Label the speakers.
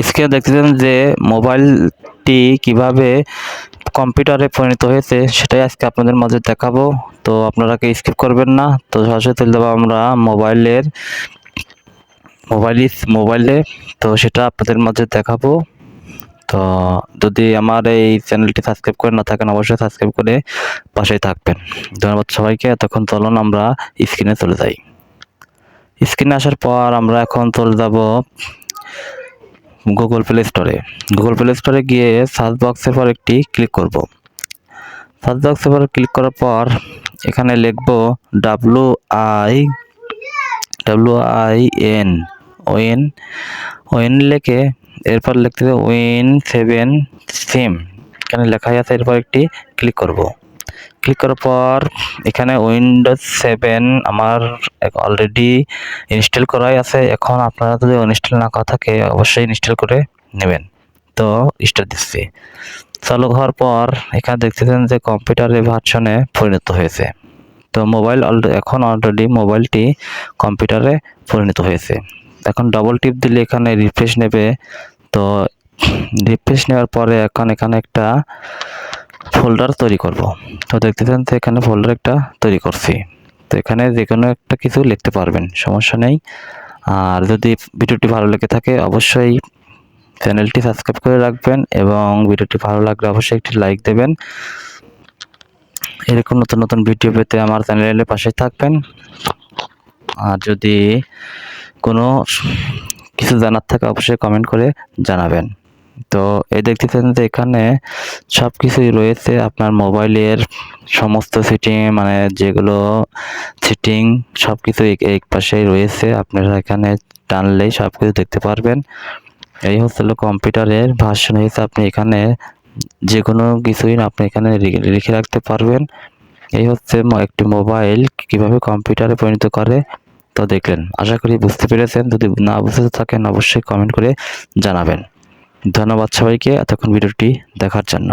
Speaker 1: স্ক্রিনে দেখতেছেন যে মোবাইলটি কিভাবে কম্পিউটারে পরিণত হয়েছে সেটাই আজকে আপনাদের মাঝে দেখাবো। তো আপনারা কেউ স্কিপ করবেন না। তো সরাসরি চলে যাবো আমরা মোবাইলে। তো সেটা আপনাদের মাঝে দেখাবো। তো যদি আমার এই চ্যানেলটি সাবস্ক্রাইব করে না থাকেন অবশ্যই সাবস্ক্রাইব করে পাশেই থাকবেন। ধন্যবাদ সবাইকে। এতক্ষণ চলুন আমরা স্ক্রিনে চলে যাই। স্ক্রিনে আসার পর আমরা এখন চলে যাব গুগল প্লে স্টোরে। গুগল প্লে স্টোরে গিয়ে সার্চ বক্সের পর একটি ক্লিক করব। সার্চ বক্সের পর ক্লিক করার পর এখানে লিখব WIN ওয়েন লিখে এরপর লিখতে হবে Win7 সিম। এখানে লেখাই আছে, এরপর একটি ক্লিক করব। ক্লিক করার পর এখানে উইন্ডোজ 7 আমার অলরেডি ইনস্টল করাই আছে। এখন আপনারা যদি ইনস্টল না করা থাকে অবশ্যই ইনস্টল করে নেবেন। তো স্টার্ট দিচ্ছি। চালু হওয়ার পর এখানে দেখতেছেন যে কম্পিউটারের ভার্সনে পরিণত হয়েছে। তো এখন অলরেডি মোবাইলটি কম্পিউটারে পরিণত হয়েছে। এখন ডবল টিপ দিলে এখানে রিফ্রেশ নেবে। তো রিফ্রেশ নেওয়ার পরে এখন এখানে একটা ফোল্ডার তৈরি করব। তো দেখতেছেন তো এখানে ফোল্ডার একটা তৈরি করছি। তো এখানে যে কোনো একটা কিছু লিখতে পারবেন, সমস্যা নেই। আর যদি ভিডিওটি ভালো লেগে থাকে অবশ্যই চ্যানেলটি সাবস্ক্রাইব করে রাখবেন এবং ভিডিওটি ভালো লাগলে অবশ্যই একটি লাইক দেবেন। এরকম নতুন নতুন ভিডিও পেতে আমার চ্যানেলের পাশে থাকবেন। আর যদি কোনো কিছু জানার থাকে অবশ্যই কমেন্ট করে জানাবেন। তো এই দেখতেছেন যে এখানে সব কিছুই রয়েছে আপনার মোবাইলের সমস্ত সেটিং, মানে যেগুলো সেটিং সব কিছু এক পাশেই রয়েছে। আপনারা এখানে টানলেই সব কিছু দেখতে পারবেন। এই হচ্ছিল কম্পিউটারের ভার্সন হয়েছে। আপনি এখানে যে কোনো কিছুই আপনি এখানে লিখে রাখতে পারবেন। এই হচ্ছে একটি মোবাইল কিভাবে কম্পিউটারে পরিণত করে। তো দেখলেন, আশা করি বুঝতে পেরেছেন। যদি না বুঝতে থাকেন অবশ্যই কমেন্ট করে জানাবেন। ধন্যবাদ সবাইকে এতক্ষণ ভিডিওটি দেখার জন্য।